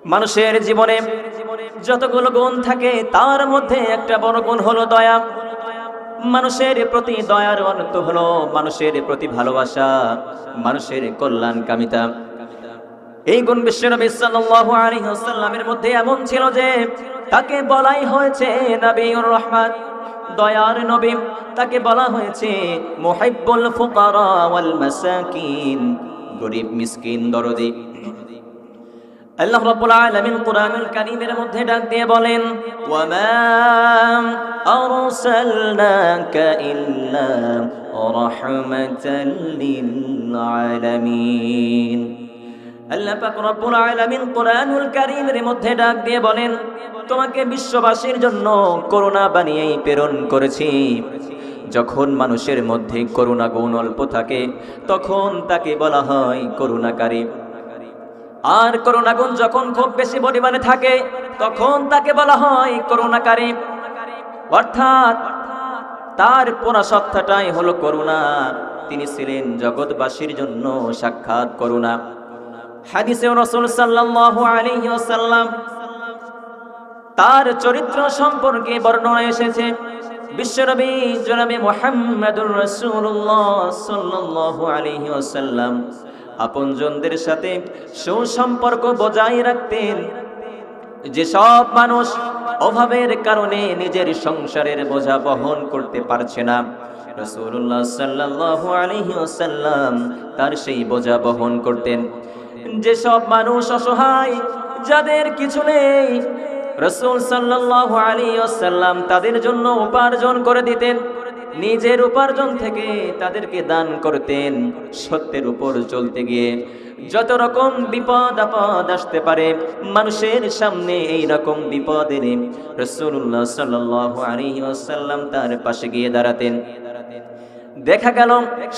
মানুষের জীবনে যতগুলো গুণ থাকে তার মধ্যে একটা বড় গুণ হলো দয়া। মানুষের প্রতি দয়ার অর্থ হলো মানুষের প্রতি ভালোবাসা, মানুষের কল্যাণকামিতা। এই গুণ বিশ্বনবী সাল্লাল্লাহু আলাইহি ওয়াসাল্লামের মধ্যে এমন ছিল যে তাকে বলাই হয়েছে নবীউর রহমান, দয়ার নবী। তাকে বলা হয়েছে মুহিব্বুল ফুকারা ওয়াল মাসাকিন, গরীব মিসকিন দরদি। আল্লাহ রাব্বুল আলামিন কুরআনুল কারীমের মধ্যে ডাক দিয়ে বলেন, ওয়া মা আরসালনাকা ইল্লা রাহমাতাল লিল আলামিন। আল্লাহ পাক রব্বুল আলামিন কুরআনুল কারীমের মধ্যে ডাক দিয়ে বলেন, তোমাকে বিশ্ববাসীর জন্য করুণা বানিয়েই প্রেরণ করেছি। যখন মানুষের মধ্যে করুণা গুণ অল্প থাকে তখন তাকে বলা হয় করুণাকারী, আর করুণা গুণ যখন খুব বেশি পরিমাণে থাকে তখন তাকে বলা হয় করুণাকারী। অর্থাৎ তার পুরা সত্তাটাই হলো করুণা। তিনি ছিলেন জগৎবাসীর জন্য সাক্ষাৎ করুণা। হাদিসে রাসূল সাল্লাল্লাহু আলাইহি ওয়াসাল্লাম তার চরিত্র সম্পর্কে বর্ণনা এসেছে। বিশ্বনবী জনাবে মুহাম্মদুর রাসূলুল্লাহ সাল্লাল্লাহু আলাইহি ওয়াসাল্লাম আপনজনদের সাথে সুসম্পর্ক বজায় রাখতেন। যেসব মানুষ অভাবের কারণে নিজের সংসারের বোঝা বহন করতে পারছে না, রাসূলুল্লাহ সাল্লাল্লাহু আলাইহি ওয়াসাল্লাম তার সেই বোঝা বহন করতেন। যেসব মানুষ অসহায়, যাদের কিছু নেই, রাসূল সাল্লাল্লাহু আলাইহি ওয়াসাল্লাম তাদের জন্য উপার্জন করে দিতেন। নিজের উপার্জন থেকে তাদেরকে দান করতেন। সত্যের উপর চলতে গিয়ে যত রকম বিপদ আপদ আসতে পারে মানুষের সামনে, এই রকম বিপদ এলে রাসূলুল্লাহ সাল্লাল্লাহু আলাইহি ওয়াসাল্লাম তার পাশে গিয়ে দাঁড়াতেন। দেখা গেল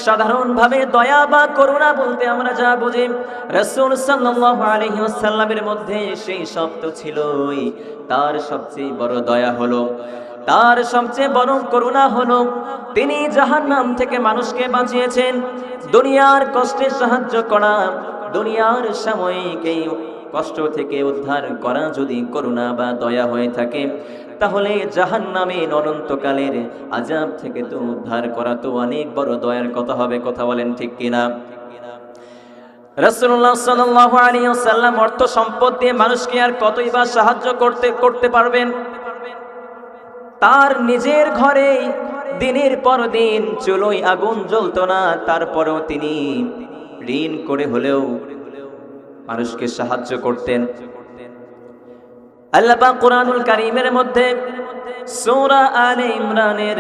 সাধারণভাবে দয়া বা করুণা বলতে আমরা যা বুঝি, রাসূল সাল্লাল্লাহু আলাইহি ওয়াসাল্লামের মধ্যে সেই শব্দ ছিলই। তার সবচেয়ে বড় দয়া হলো, তার সবচেয়ে বড় করুণা হলো তিনি জাহান্নাম থেকে মানুষকে বাঁচিয়েছেন। দুনিয়ার কষ্টে সাহায্য করা, দুনিয়ার সাময়িক এই কষ্ট থেকে উদ্ধার করা যদি করুণা বা দয়া হয়ে থাকে, তাহলে জাহান্নামের অনন্তকালের আযাব থেকে তো উদ্ধার করা তো অনেক বড় দয়ার কথা হবে। কথা বলেন ঠিক কিনা? রাসূলুল্লাহ সাল্লাল্লাহু আলাইহি ওয়াসাল্লাম অর্থ সম্পদ দিয়ে মানুষকে আর কতই বা সাহায্য করতে পারবেন? তার নিজের ঘরে দিনের পর দিন চুলোয় আগুন জ্বলতো না, তারপরেও তিনি ঋণ করে হলেও মানুষকে সাহায্য করতেন। আল্লাহ পাক কুরআনুল কারীমের মধ্যে সূরা আলে ইমরানের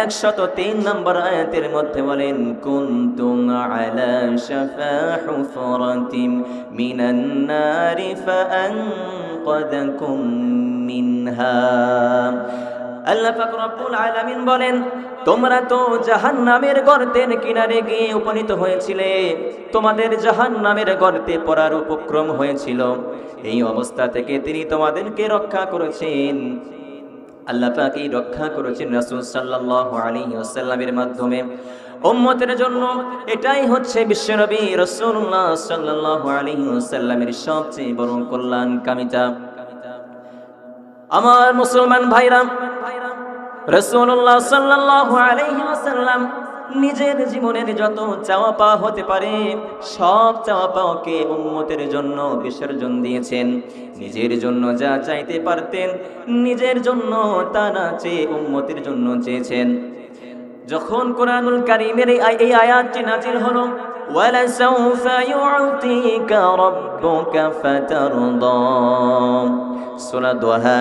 103 নম্বর আয়াতের মধ্যে বলেন, কুনতুম আলা শাফা হুফরাতিম মিনান নারি ফাআনকাযাকুম মিনহা। আল্লাহ পাক রব্বুল আলামিন বলেন, তোমরা তো জাহান্নামের গর্তের কিনারে গিয়ে উপনীত হয়েছিলে, তোমাদের জাহান্নামের গর্তে পড়ার উপক্রম হয়েছিল। এই অবস্থা থেকে তিনি তোমাদেরকে রক্ষা করেছেন। আল্লাহ পাক এই রক্ষা করেছেন রাসূল সাল্লাল্লাহু আলাইহি ওয়াসাল্লামের মাধ্যমে উম্মতের জন্য। এটাই হচ্ছে বিশ্বনবী রাসূলুল্লাহ সাল্লাল্লাহু আলাইহি ওয়াসাল্লামের সবচেয়ে বড় কল্যাণকামিতা। আমার মুসলমান ভাইরা, রাসূলুল্লাহ সাল্লাল্লাহু আলাইহি ওয়াসাল্লাম নিজের জীবনের যত চাওয়া পাওয়া হতে পারে সব চাওয়া পাওয়াকে উম্মতের জন্য বিসর্জন দিয়েছেন। নিজের জন্য যা চাইতে পারতেন নিজের জন্য তা না চেয়ে উম্মতের জন্য চেয়েছেন। যখন কুরআনুল কারীমের এই আয়াতটি নাযিল হলো, ওয়ালা সাউফা ইউতিকা রাব্বুকা ফাতারদা, সূরা দোহা,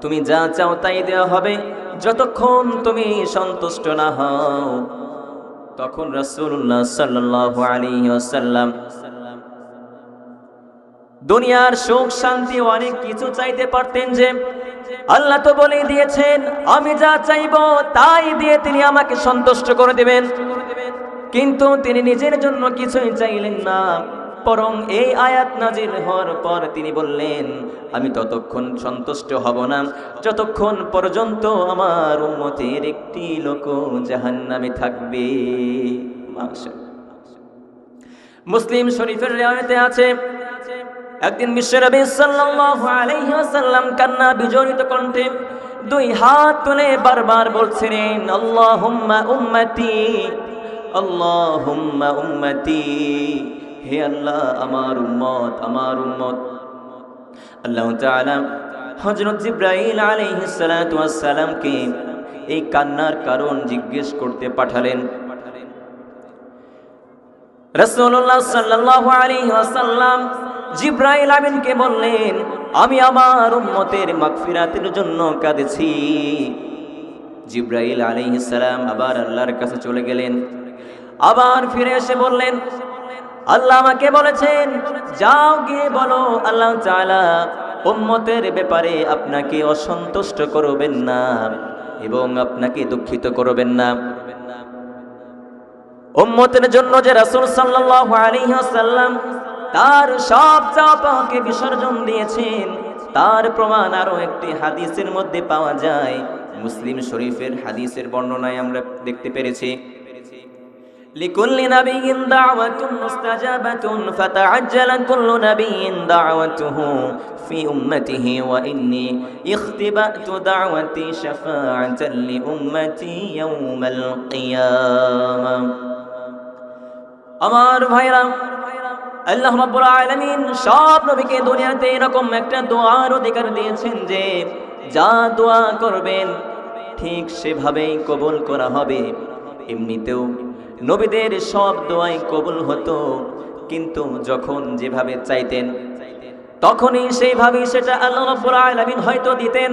তুমি যা চাও তাই দেওয়া হবে যতক্ষণ তুমি সন্তুষ্ট না হও। তখন রাসূলুল্লাহ সাল্লাল্লাহু আলাইহি ওয়াসাল্লাম দুনিয়ার সুখ শান্তি অনেক কিছু চাইতে পারতেন, যে আল্লাহ তো বলে দিয়েছেন আমি যা চাইবো তাই দিয়ে তিনি আমাকে সন্তুষ্ট করে দেবেন। কিন্তু তিনি নিজের জন্য কিছুই চাইলেন না, বরং এই আয়াত নাজিল হওয়ার পর তিনি বললেন, আমি ততক্ষণ সন্তুষ্ট হব না যতক্ষণ পর্যন্ত আমার উম্মতের একটি লোক জাহান্নামে থাকবে। মাশাআল্লাহ। মুসলিম শরীফের রিওয়ায়াতে আছে একদিন বিশ্বনবী সাল্লাল্লাহু আলাইহি ওয়াসাল্লাম কান্না বিজড়িত কণ্ঠে দুই হাত তুলে বারবার বলছিলেন, আল্লাহুম্মা উম্মতি, আল্লাহুম্মা উম্মতি, হে আল্লাহ আমার উম্মত, আমার উম্মত। আল্লাহ তাআলা হযরত জিবরাইল আলাইহিস সালাতু ওয়াস সালামকে এই কান্নার কারণ জিজ্ঞেস করতে পাঠালেন। রাসূলুল্লাহ সাল্লাল্লাহু আলাইহি ওয়াসাল্লাম জিবরাইল আমিনকে বললেন, আমি আমার উম্মতের মাগফিরাতের জন্য কাঁদেছি। জিবরাইল আলাইহিস সালাম আবার আল্লাহর কাছে চলে গেলেন, আবার ফিরে এসে বললেন, আল্লাহ আমাকে বলেছেন যাও গিয়ে বলো আল্লাহ তাআলা উম্মতের ব্যাপারে আপনাকে অসন্তুষ্ট করবেন না এবং আপনাকে দুঃখিত করবেন না। উম্মতের জন্য যে রাসূল সাল্লাল্লাহু আলাইহি ওয়াসাল্লাম তার সব চাওয়া পাওয়াকে বিসর্জন দিয়েছেন, তার প্রমাণ আরো একটি হাদিসের মধ্যে পাওয়া যায়। মুসলিম শরীফের হাদিসের বর্ণনায় আমরা দেখতে পেরেছি, লিকুল্লি নাবিয়্যিন দাওয়াতুন মুস্তাজাবাতুন ফাতাআজ্জালা কুল্লু নাবিয়্যিন দাওয়াতুহু ফি উম্মতিহি ওয়া ইন্নী ইখতিবাতু দাওয়াতি শাফাআতান লি উম্মতি ইয়াউমাল কিয়ামাহ। আমার ভাইরা, আল্লাহ রাব্বুল আলামিন সব নবীকে দুনিয়াতে এরকম একটা দোয়ার অধিকার দিয়েছেন যে যা দোয়া করবেন ঠিক সেভাবেই কবুল করা হবে। এমনিতেও নবীদের সব দোয়াই কবুল হতো, কিন্তু যখন যেভাবে চাইতেন তখনই সেইভাবেই সেটা আল্লাহ রাব্বুল আলামিন হয়তো দিতেন,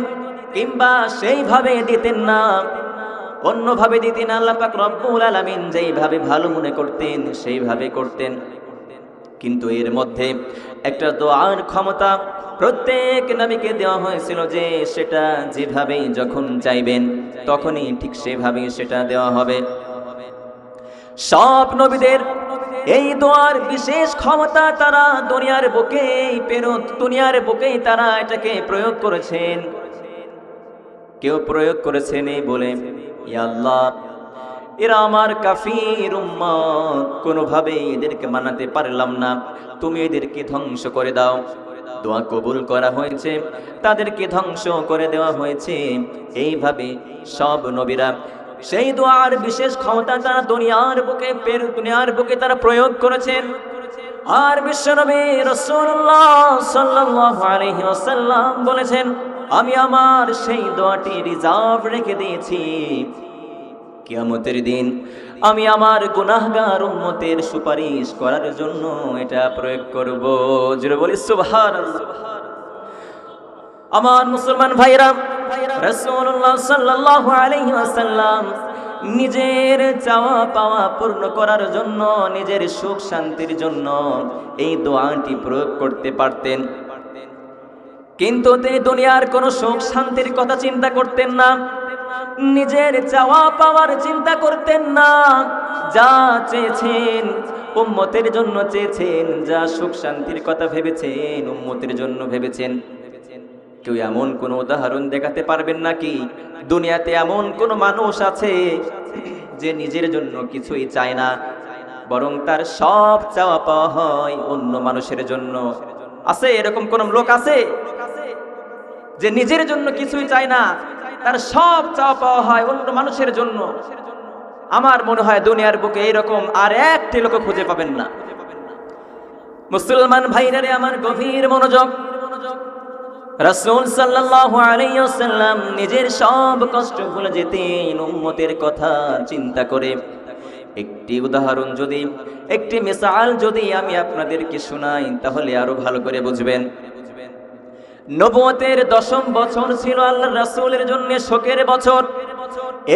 কিংবা সেইভাবে দিতেন না, অন্যভাবে দিতেন। আল্লাহ পাক রব্বুল আলামিন যেইভাবে ভালো মনে করতেন সেইভাবে করতেন। কিন্তু এর মধ্যে একটা দোয়ার ক্ষমতা প্রত্যেক নবীকে দেওয়া হয়েছিল যে সেটা যেভাবেই যখন চাইবেন তখনই ঠিক সেভাবেই সেটা দেওয়া হবে। সব নবীদের এই দোয়ার বিশেষ ক্ষমতা তারা দুনিয়ার বুকেই তারা এটাকে প্রয়োগ করেছেন। কেউ প্রয়োগ করেছেন এই বলে, ইয়া আল্লাহ এরা আমার কাফির উম্মত, কোনোভাবেই এদেরকে মানাতে পারলাম না, তুমি এদেরকে ধ্বংস করে দাও। দোয়া কবুল করা হয়েছে, তাদেরকে ধ্বংস করে দেওয়া হয়েছে। এইভাবে সব নবীরা সেই দোয়ার বিশেষ ক্ষমতা তারা দুনিয়ার বুকে তারা প্রয়োগ করেছেন। আর বিশ্বনবী রাসূলুল্লাহ সাল্লাল্লাহু আলাইহি ওয়াসাল্লাম বলেছেন, আমি আমার সেই দোয়াটি রিজার্ভ রেখে দিয়েছি, কিয়ামতের দিন আমি আমার গুনাহগার উম্মতের সুপারিশ করার জন্য এটা প্রয়োগ করব। জোরে বলি সুবহানাল্লাহ। আমার মুসলমান ভাইরা, রাসূলুল্লাহ সাল্লাল্লাহু আলাইহি ওয়াসাল্লাম নিজের চাওয়া পাওয়া পূর্ণ করার জন্য, নিজের সুখ শান্তির জন্য এই দোয়াটি প্রয়োগ করতে পারতেন, কিন্তু তিনি দুনিয়ার কোনো সুখ শান্তির কথা চিন্তা করতেন না, নিজের চাওয়া পাওয়ার চিন্তা করতেন না। যা চেয়েছেন উম্মতের জন্য চেয়েছেন, যা সুখ শান্তির কথা ভেবেছেন উম্মতের জন্য ভেবেছেন। কেউ এমন কোন উদাহরণ দেখাতে পারবেন নাকি দুনিয়াতে এমন কোন মানুষ আছে যে নিজের জন্য কিছুই চায় না, বরং তার সব চাওয়া পাওয়া হয় অন্য মানুষের জন্য? আছে এরকম কোন লোক আছে যে নিজের জন্য কিছুই চায় না, তার সব চাওয়া পাওয়া হয় অন্য মানুষের জন্য? আমার মনে হয় দুনিয়ার বুকে এইরকম আর একটি লোক খুঁজে পাবেন না। মুসলমান ভাইরারে আমার গভীর মনোযোগ, রাসূল সাল্লাল্লাহু আলাইহি ওয়াসাল্লাম নিজের সব কষ্ট ভুলে যেতেন উম্মতের কথা চিন্তা করে। একটি উদাহরণ যদি, একটি মিসাল যদি আমি আপনাদেরকে শোনাই তাহলে আরো ভালো করে বুঝবেন। নবুয়তের 10ম বছর ছিল আল্লাহর রাসূলের জন্য শোকের বছর।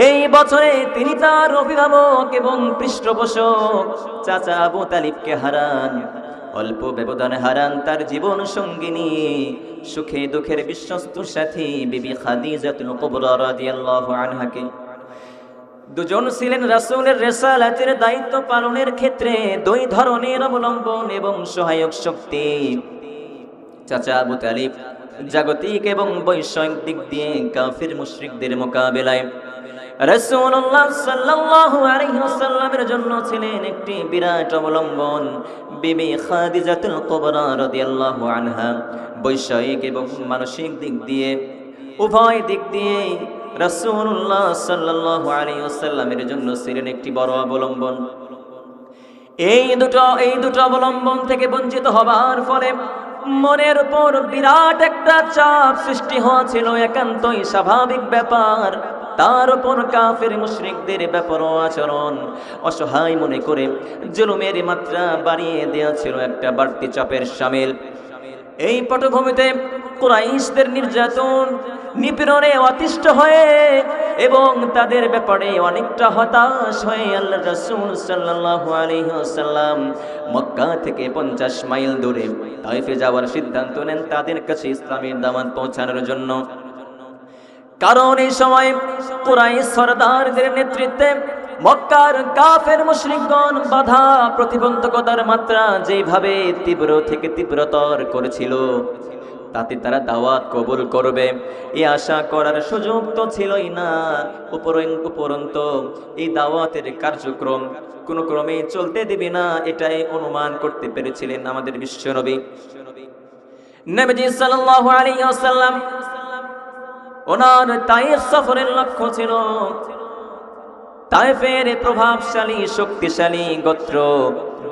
এই বছরে তিনি তার অভিভাবক এবং পৃষ্ঠপোষক চাচা আবু তালিবকে হারান। অল্প ব্যবধানে হারান তার জীবন সঙ্গিনী, সুখে দুঃখের বিশ্বস্ত সাথী বিবি খাদিজাতুল কুবরা রাদিয়াল্লাহু আনহাকে। দুজন ছিলেন রাসূলের রিসালাতের দায়িত্ব পালনের ক্ষেত্রে দুই ধরনের অবলম্বন এবং সহায়ক শক্তি। চাচা আবু তালিব জাগতিক এবং বৈশ্বিক দিক দিয়ে কাফির মুশরিকদের মোকাবেলায় রাসূলুল্লাহ সাল্লাল্লাহু আলাইহি ওয়াসাল্লামের জন্য ছিলেন একটি বিরাট অবলম্বন। বিবি খাদিজাতুল কুবরা রাদিয়াল্লাহু আনহা বৈশ্বিক এবং মানসিক দিক দিয়ে উভয় দিক দিয়ে রাসূলুল্লাহ সাল্লাল্লাহু আলাইহি ওয়াসাল্লামের জন্য ছিলেন একটি বড় অবলম্বন। এই দুটো অবলম্বন থেকে বঞ্চিত হবার ফলে মনের উপর বিরাট একটা চাপ সৃষ্টি হয়েছিল, একান্তই স্বাভাবিক ব্যাপার। তার উপর কাফির মুশরিকদের বেপরোয়া আচরণ অসহায় মনে করে জুলুমের মাত্রা বাড়িয়ে দেওয়া ছিল একটা বাড়তি চাপের শামিল। এই পটভূমিতে কুরাইশদের নির্যাতন নিপীড়নে অতিষ্ঠ হয়ে এবং তাদের ব্যাপারে অনেকটা হতাশ হয়ে আল্লাহর রাসূল সাল্লাল্লাহু আলাইহি ওয়াসাল্লাম মক্কা থেকে 50 মাইল দূরে তায়েফে যাওয়ার সিদ্ধান্ত নেন তাদের কাছে ইসলামের দাওয়াত পৌঁছানোর জন্য। কারণ এই সময় কুরাইশ সরদারদের নেতৃত্বে মক্কার কাফের মুশরিকগণ বাধা প্রতিবন্ধকতার মাত্রা যেভাবে তীব্র থেকে তীব্রতর করেছিল, তাতে তারা দাওয়াত কবুল করবে এই আশা করার সুযোগ তো ছিলই না। উপরন্তু এই দাওয়াতের কার্যক্রম কোনো ক্রমে চলতে দিবে না, এটাই অনুমান করতে পেরেছিলেন আমাদের বিশ্বনবী। নবীজি সাল্লাল্লাহু আলাইহি ওয়াসাল্লাম ওনার তায়েফ সফরের লক্ষ্য ছিল তায়েফের প্রভাবশালী শক্তিশালী গোত্র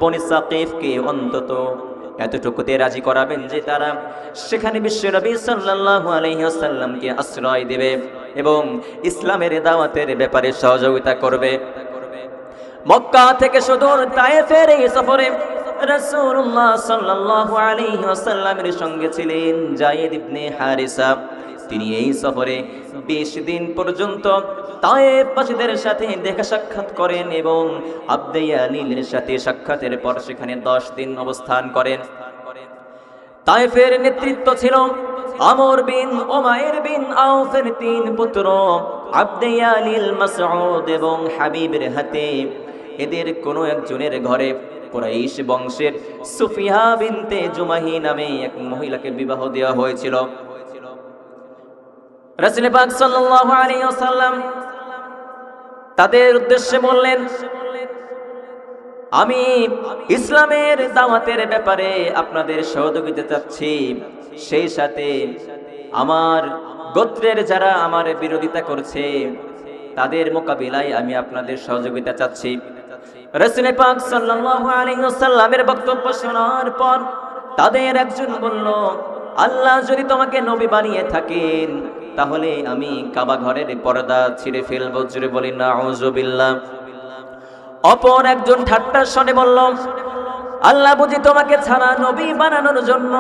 বনি সাকিফকে অন্তত এতটুকুতে রাজি করাবেন যে তারা সেখানে বিশ্বনবী সাল্লাল্লাহু আলাইহি ওয়াসাল্লামকে আশ্রয় দেবে এবং ইসলামের দাওয়াতের ব্যাপারে সহযোগিতা করবে। মক্কা থেকে সুদূর তায়েফের এই সফরে রাসূলুল্লাহ সাল্লাল্লাহু আলাইহি ওয়াসাল্লামের সঙ্গে ছিলেন যায়েদ ইবনে হারিসা। তিনি এই সফরে 20 দিন পর্যন্ত তায়েফবাসীদের সাথে দেখা সাক্ষাৎ করেন এবং আবদে ইয়ালিলের সাথে সাক্ষাতের পর সেখানে 10 দিন অবস্থান করেন। তায়েফের নেতৃত্ব ছিল আমর বিন উমাইর বিন আউফের 3 পুত্র আবদে ইয়ালিল, মাসউদ এবং হাবিবের হাতে। এদের কোনো একজনের ঘরে কুরাইশ বংশের সুফিয়া বিনতে জুমাহি নামে এক মহিলাকে বিবাহ দেওয়া হয়েছিল। রাসূল পাক সাল্লাল্লাহু আলাইহি ওয়াসাল্লাম তাদের উদ্দেশ্যে বললেন, আমি ইসলামের দাওয়াতের ব্যাপারে আপনাদের সহযোগিতা চাচ্ছি, সেই সাথে আমার গোত্রের যারা আমার বিরোধিতা করছে তাদের মোকাবিলায় আমি আপনাদের সহযোগিতা চাচ্ছি। রাসূল পাক সাল্লাল্লাহু আলাইহি ওয়াসাল্লামের বক্তব্য শোনার পর তাদের একজন বলল, আল্লাহ যদি তোমাকে নবী বানিয়ে থাকেন তাহলে আমি কাবা ঘরের পর্দা ছিঁড়ে ফেলবো। জোরে বলি নাউযুবিল্লাহ। অপর একজন ঠাট্টার স্বরে বলল, আল্লাহ বুঝি তোমাকে ছাড়া নবী বানানোর জন্য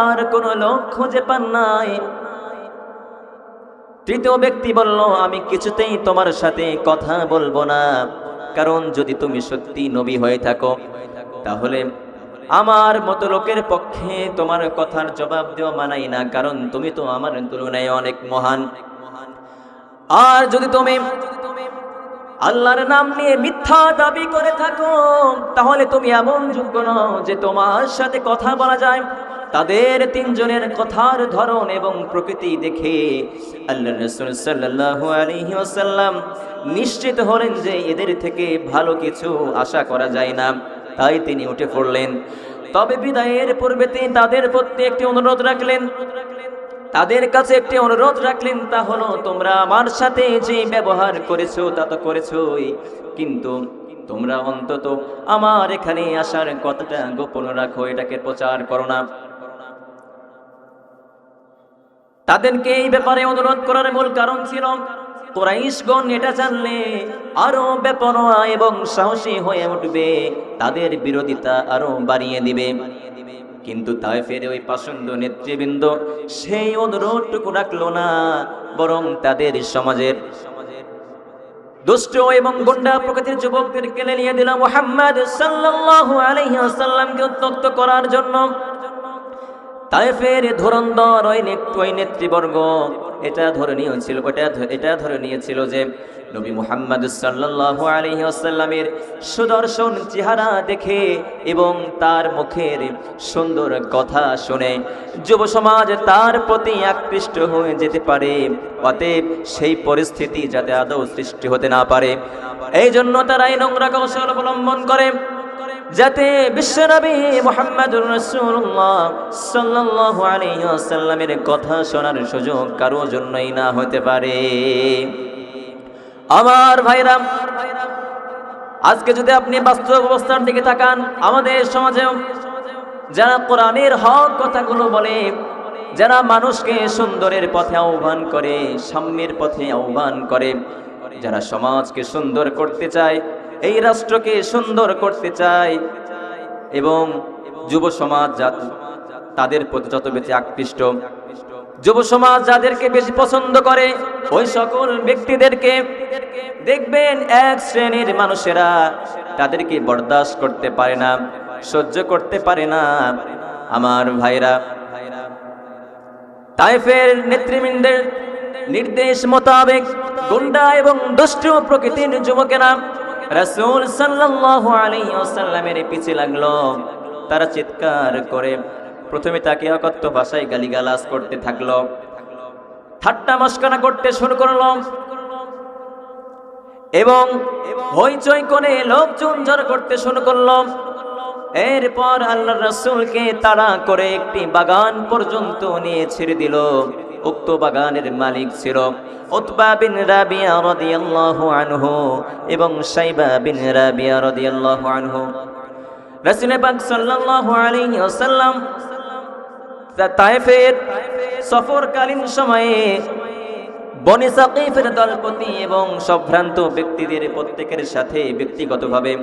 আর কোন লোক খুঁজে পান নাই। তৃতীয় ব্যক্তি বলল, আমি কিছুতেই তোমার সাথে কথা বলবো না, কারণ যদি তুমি সত্যি নবী হয়ে থাকো তাহলে আমার মতো লোকের পক্ষে তোমার কথার জবাব দেওয়া মানাই না, কারণ তুমি তো আমার তুলনায় অনেক মহান। আর যদি তুমি আল্লাহর নাম নিয়ে মিথ্যা দাবি করে থাকো তাহলে তুমি এমন যোগ্য নও যে তোমার সাথে কথা বলা যায়। তাদের 3 জনের কথার ধরন এবং প্রকৃতি দেখে আল্লাহর রাসূল সাল্লাল্লাহু আলাইহি ওয়াসাল্লাম নিশ্চিত হলেন যে এদের থেকে ভালো কিছু আশা করা যায় না। তাই তিনি উঠে পড়লেন। তবে বিদায়ের পূর্বে তিনি তাদের প্রতি একটি অনুরোধ রাখলেন, তাদের কাছে একটি অনুরোধ রাখলেন, তা হলো তোমরা আমার সাথে যে ব্যবহার করেছো তা তো করেছোই, কিন্তু তোমরা অন্তত আমার এখানে আসার কথাটা গোপন রাখো, এটাকে প্রচার করো না। তাদেরকে এই ব্যাপারে অনুরোধ করার মূল কারণ ছিল কুরাইশগণ এটা জানলে আরো বেপরোয়া এবং সাহসী হয়ে উঠবে, তাদের বিরোধিতা আরো বাড়িয়ে দিবে। কিন্তু তায়েফের ওই পাষণ্ড নেতৃবৃন্দ সেই অনুরোধটুকু রাখলো না, বরং তাদের সমাজের দুষ্ট এবং গুন্ডা প্রকৃতির যুবকদের কেলে নিয়ে দিল মুহাম্মদ সাল্লাল্লাহু আলাইহি ওয়াসাল্লামকে উত্ত্যক্ত করার জন্য। তায়েফের ধুরন্ধর ওই নেতৃবর্গ এটা ধরে নিয়েছিল এটা ধরে নিয়েছিল যে নবী মুহাম্মদ সাল্লাল্লাহু আলাইহি ওয়াসাল্লামের সুদর্শন চেহারা দেখে এবং তার মুখের সুন্দর কথা শুনে যুব সমাজ তার প্রতি আকৃষ্ট হয়ে যেতে পারে, অতএব সেই পরিস্থিতি যাতে আদৌ সৃষ্টি হতে না পারে এই জন্য তারা এই নোংরা কৌশল অবলম্বন করে যাতে বিশ্বনবী মুহাম্মদুর রাসূলুল্লাহ সাল্লাল্লাহু আলাইহি ওয়াসাল্লামের কথা শোনার সুযোগ কারো জন্যই না হতে পারে। আমার ভাইরা, আজকে যদি আপনি বাস্তব অবস্থার দিকে তাকান, আমাদের সমাজে যারা কোরআনের হক কথাগুলো বলে, যারা মানুষকে সুন্দরের পথে আহ্বান করে, সাম্যের পথে আহ্বান করে, যারা সমাজকে সুন্দর করতে চায়, এই রাষ্ট্রকে সুন্দর করতে চায় এবং যুব সমাজ তাদের প্রতি যত বেশি আকৃষ্ট, যুব সমাজ যাদেরকে বেশি পছন্দ করে, ওই সকল ব্যক্তিদেরকে দেখবেন এক শ্রেণীর মানুষেরা তাদেরকে বরদাস্ত করতে পারে না, সহ্য করতে পারে না। আমার ভাইরা, তায়েফের নেতৃবৃন্দের নির্দেশ মোতাবেক গুন্ডা এবং দুষ্ট প্রকৃতির যুবকেরা রাসূল সাল্লাল্লাহু আলাইহি ওয়াসাল্লামের পিছে লাগলো। তারা চিৎকার করে প্রথমে তাকে অকথ্য ভাষায় গালিগালাজ করতে থাকলো, ঠাট্টা মস্করা করতে শুরু করলো এবং হইচই করে লোকজন জড়ো করতে শুরু করলো। এরপর আল্লাহর রাসূলকে তাড়া করে একটি বাগান পর্যন্ত নিয়ে ছেড়ে দিল। উক্ত বাগানের মালিক ছিল উতবা বিন রাবিয়া রাদিয়াল্লাহু আনহু এবং শাইবা বিন রাবিয়া রাদিয়াল্লাহু আনহু। রাসূল পাক সাল্লাল্লাহু আলাইহি ওয়াসাল্লাম তায়েফের সফরকালীন সময়ে বনি সাকিফের দলপতি এবং সম্ভ্রান্ত ব্যক্তিদের প্রত্যেকের সাথে ব্যক্তিগতভাবে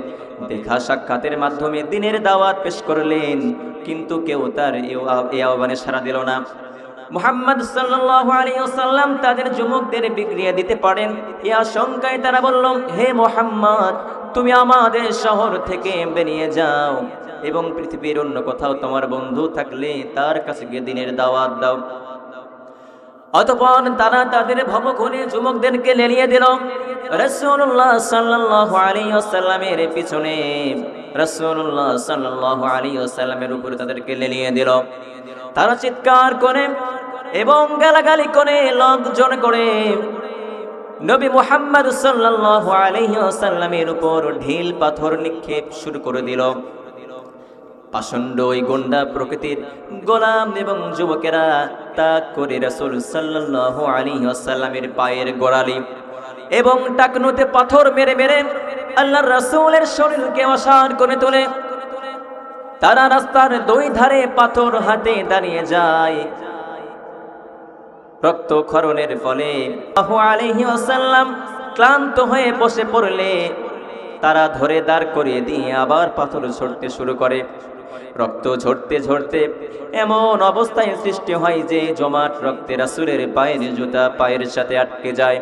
দেখা সাক্ষাতের মাধ্যমে দ্বীনের দাওয়াত পেশ করলেন, কিন্তু কেউ তার এই আহ্বানে সাড়া দিল না। মুহাম্মদ সাল্লাল্লাহু আলাইহি ওয়াসাল্লাম তাদের যুবকদের বিগড়িয়ে দিতে পারেন এই আশঙ্কায় তারা বলল, হে মুহাম্মদ, তুমি আমাদের শহর থেকে বেরিয়ে যাও এবং পৃথিবীর অন্য কোথাও তোমার বন্ধু থাকলে তার কাছে গিয়ে দ্বীনের দাওয়াত দাও। অতঃপর তারা তাদের ভবঘুরে যুবকদেরকে লেলিয়ে দিল। রাসূলুল্লাহ সাল্লাল্লাহু আলাইহি ওয়াসাল্লামের পিছনে, রাসূলুল্লাহ সাল্লাল্লাহু আলাইহি ওয়াসাল্লামের উপরে তাদেরকে লেলিয়ে দিল। তারা চিৎকার করে এবং গালাগালি করে, লোকজন করে নবী মুহাম্মদ সাল্লাল্লাহু আলাইহি ওয়াসাল্লামের উপর ঢিল পাথর নিক্ষেপ শুরু করে দিল। পাষণ্ড ওই গুন্ডা প্রকৃতির গোলাম এবং যুবকেরা তাক করে রাসূল সাল্লাল্লাহু আলাইহি ওয়াসাল্লামের পায়ের গোড়ালি এবং টাকনুতে পাথর মেরে মেরে আল্লাহর রাসূলের শরীরকে অসাড় করে তোলে। তারা রাস্তার দুই ধারে পাথর হাতে দাঁড়িয়ে যায়। রক্তক্ষরণের ফলে সাল্লাল্লাহু আলাইহি ওয়াসাল্লাম ক্লান্ত হয়ে বসে পড়লে তারা ধরে দাঁড় করিয়ে দিয়ে আবার পাথর ছুঁড়তে শুরু করে। রক্ত ঝরতে ঝরতে এমন অবস্থায় সৃষ্টি হয় যে জমাট রক্তে রাসূলের পায়ের জুতা পায়ের সাথে আটকে যায়।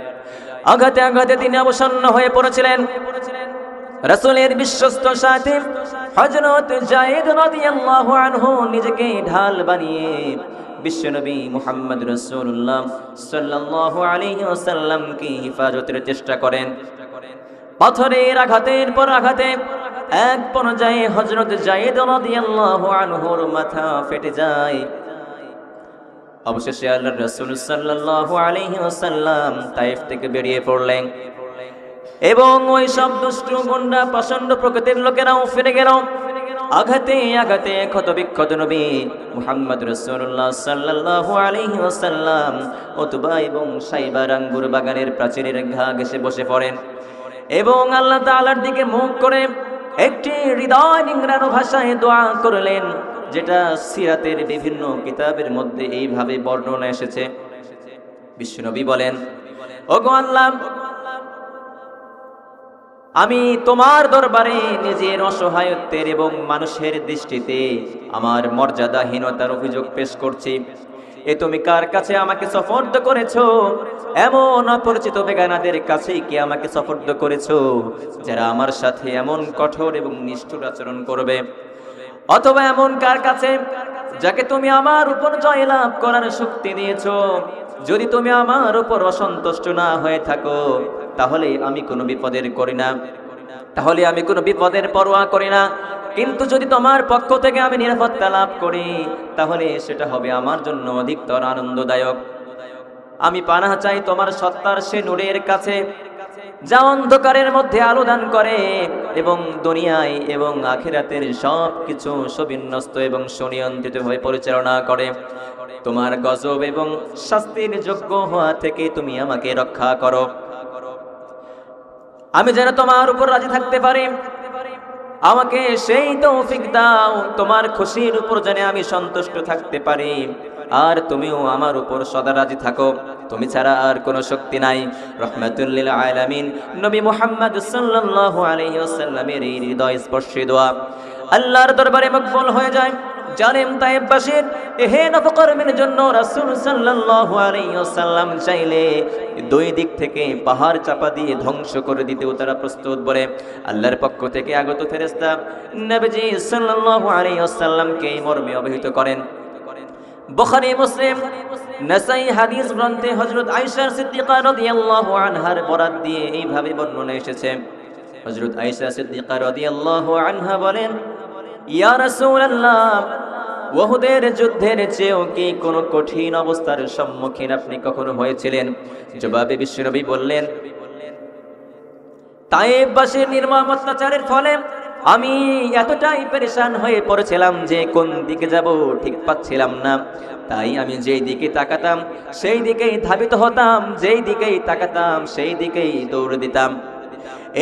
আঘাতে আঘাতে তিনি অবসন্ন হয়ে পড়েছিলেন। রাসূলের বিশ্বস্ত সাথী হযরত যায়েদ রাদিয়াল্লাহু আনহু নিজেকে ঢাল বানিয়ে বিশ্বনবী মুহাম্মদ রাসূলুল্লাহ সাল্লাল্লাহু আলাইহি ওয়াসাল্লামকে হেফাজতের চেষ্টা করেন। পাথরের আঘাতের পর আঘাতে এক পর্যায়ে হযরত যায়েদ রাদিয়াল্লাহু আনহুর মাথা ফেটে যায়। অবশেষে আল্লাহর রাসূল সাল্লাল্লাহু আলাইহি ওয়াসাল্লাম তায়েফ থেকে বেরিয়ে পড়লেন এবং ওই সব দুষ্ট গুন্ডা পাষণ্ড প্রকৃতির লোকেরাও ফিরে গেল। আঘাতে আঘাতে ক্ষতবিক্ষত নবী মুহাম্মদ রাসূলুল্লাহ সাল্লাল্লাহু আলাইহি ওয়াসাল্লাম উতবা এবং শাইবার আঙ্গুর বাগানের প্রাচীরের ঘা ঘেঁষে বসে পড়েন এবং আল্লাহ তাআলার দিকে মুখ করে একটি হৃদয় নিংড়ানো ভাষায় দোয়া করলেন, যেটা সিরাতের বিভিন্ন কিতাবের মধ্যে এইভাবে বর্ণনা এসেছে। বিশ্বনবী বলেন, ওগো আল্লাহ, আমি তোমার দরবারে নিজের অসহায়ত্বের এবং মানুষের দৃষ্টিতে আমার মর্যাদাহীনতার অভিযোগ পেশ করছি। এ তুমি কার কাছে আমাকে সুপর্দ করেছো? এমন অপরিচিত বেগানাদের কাছেই কি আমাকে সুপর্দ করেছো যারা আমার সাথে এমন কঠোর এবং নিষ্ঠুর আচরণ করবে? অথবা এমন কার কাছে যাকে তুমি আমার উপর জয়লাভ করার শক্তি দিয়েছো, যদি তুমি আমার উপর অসন্তুষ্ট না হয়ে থাকো, তাহলে আমি কোনো বিপদের করি না, তাহলে আমি কোনো বিপদের পরোয়া করি না। কিন্তু যদি তোমার পক্ষ থেকে আমি নিরাপত্তা লাভ করি, তাহলে সেটা হবে আমার জন্য অধিকতর আনন্দদায়ক। আমি পানাহ চাই তোমার সত্তার সে নূরের কাছে, যা অন্ধকারের মধ্যে আলো দান করে এবং দুনিয়ায় এবং আখিরাতের সব কিছু সুবিন্যস্ত এবং সুনিয়ন্ত্রিতভাবে পরিচালনা করে। তোমার গজব এবং শাস্তির যোগ্য হওয়া থেকে তুমি আমাকে রক্ষা করো। আমি যেন তোমার উপর রাজি থাকতে পারি, আমাকে সেই তৌফিক দাও। তোমার খুশির উপর যেন আমি সন্তুষ্ট থাকতে পারি, আর তুমিও আমার উপর সদা রাজি থাকো। তুমি ছাড়া আর কোনো শক্তি নাই। রহমাতুল লিল আলামিন নবী মুহাম্মদ সাল্লাল্লাহু আলাইহি ওয়াসাল্লামের এই হৃদয় স্পর্শী দোয়া আল্লাহর দরবারে মকবুল হয়ে যায়। জানেন তায়েববাসীর এহেন অপকর্মের জন্য রাসূল সাল্লাল্লাহু আলাইহি ওয়াসাল্লাম চাইলে দুই দিক থেকে পাহাড় চাপা দিয়ে ধ্বংস করে দিতেও তারা প্রস্তুত বলে আল্লাহর পক্ষ থেকে আগত ফেরেশতা নবীজি সাল্লাল্লাহু আলাইহি ওয়াসাল্লামকে এই মর্মে অবহিত করেন। বুখারী, মুসলিম, নাসাই হাদিস গ্রন্থে হযরত আয়েশা সিদ্দিকা রাদিয়াল্লাহু আনহার বরাত দিয়ে এইভাবে বর্ণনা এসেছে। হযরত আয়েশা সিদ্দিকা রাদিয়াল্লাহু আনহা বলেন, ইয়া রাসূলুল্লাহ, উহুদের যুদ্ধের চেয়েও কি কোনো কঠিন অবস্থার সম্মুখীন আপনি কখনো হয়েছিলেন? জবাবে বিশ্বনবী বললেন, তায়েববাসীর নির্মম অত্যাচারের ফলে আমি এতটাই পেরেশান হয়ে পড়েছিলাম যে কোন দিকে যাব ঠিক পাচ্ছিলাম না। তাই আমি যেই দিকে তাকাতাম সেই দিকেই ধাবিত হতাম, যেই দিকেই তাকাতাম সেই দিকেই দৌড় দিতাম।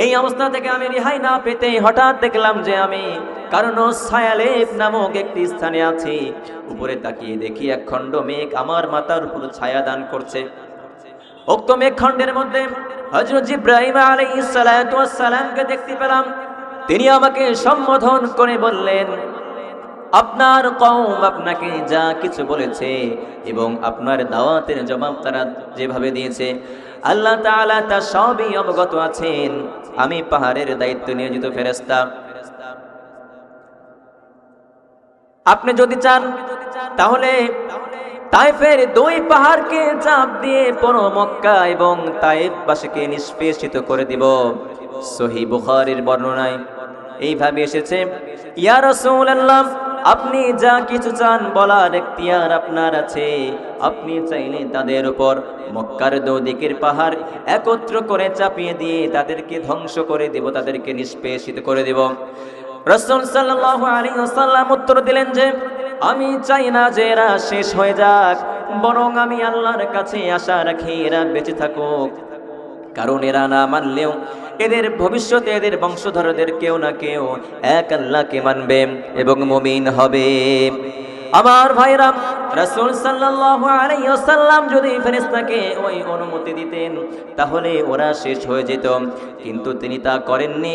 এই অবস্থা থেকে আমি রেহাই না পেতে হঠাৎ দেখলাম যে আমি কারনুস ছায়ালেপ নামক একটি স্থানে আছি। উপরে তাকিয়ে দেখি এক খণ্ড মেঘ আমার মাথার উপর ছায়া দান করছে। উক্ত মেঘখণ্ডের মধ্যে হযরত জিবরাইল আলাইহিস সালাতু ওয়াস সালামকে দেখতে পেলাম। তিনি আমাকে সম্বোধন করে বললেন, আপনার কওম আপনাকে যা কিছু বলেছে এবং আপনার দাওয়াতের জবাব তারা যেভাবে দিয়েছে, আল্লাহ তাআলা তা সবই অবগত আছেন। আমি পাহাড়ের দায়িত্ব নিয়োজিত ফেরেশতা। আপনি যদি চান তাহলে তায়েফের দুই পাহাড়কে চাপ দিয়ে পুরো মক্কা এবং তায়েফবাসীকে নিষ্পেষিত করে দিব। সহিহ বুখারীর বর্ণনায় এইভাবে এসেছে, ইয়া রাসূলুল্লাহ, আপনি যা কিছু চান বলার এখতিয়ার আপনার আছে। আপনি চাইলে তাদের উপর মক্কার দুদিকের পাহাড় একত্র করে চাপিয়ে দিয়ে তাদেরকে ধ্বংস করে দেব, তাদেরকে নিষ্পেষিত করে দেব। রাসূল সাল্লাল্লাহু আলাইহি ওয়াসাল্লাম উত্তর দিলেন যে, আমি চাই না যে এরা শেষ হয়ে যাক, বরং আমি আল্লাহর কাছে আশা রাখি এরা বেঁচে থাকুক। কারণ এরা না মানলেও এদের ভবিষ্যতে এদের বংশধরদের কেউ না কেউ এক আল্লাহকে মানবে এবং মুমিন হবে। আমার ভাইরা, রাসূল সাল্লাল্লাহু আলাইহি ওয়াসাল্লাম যদি ফেরেশতাকে ওই অনুমতি দিতেন তাহলে ওরা শেষ হয়ে যেত, কিন্তু তিনি তা করেননি।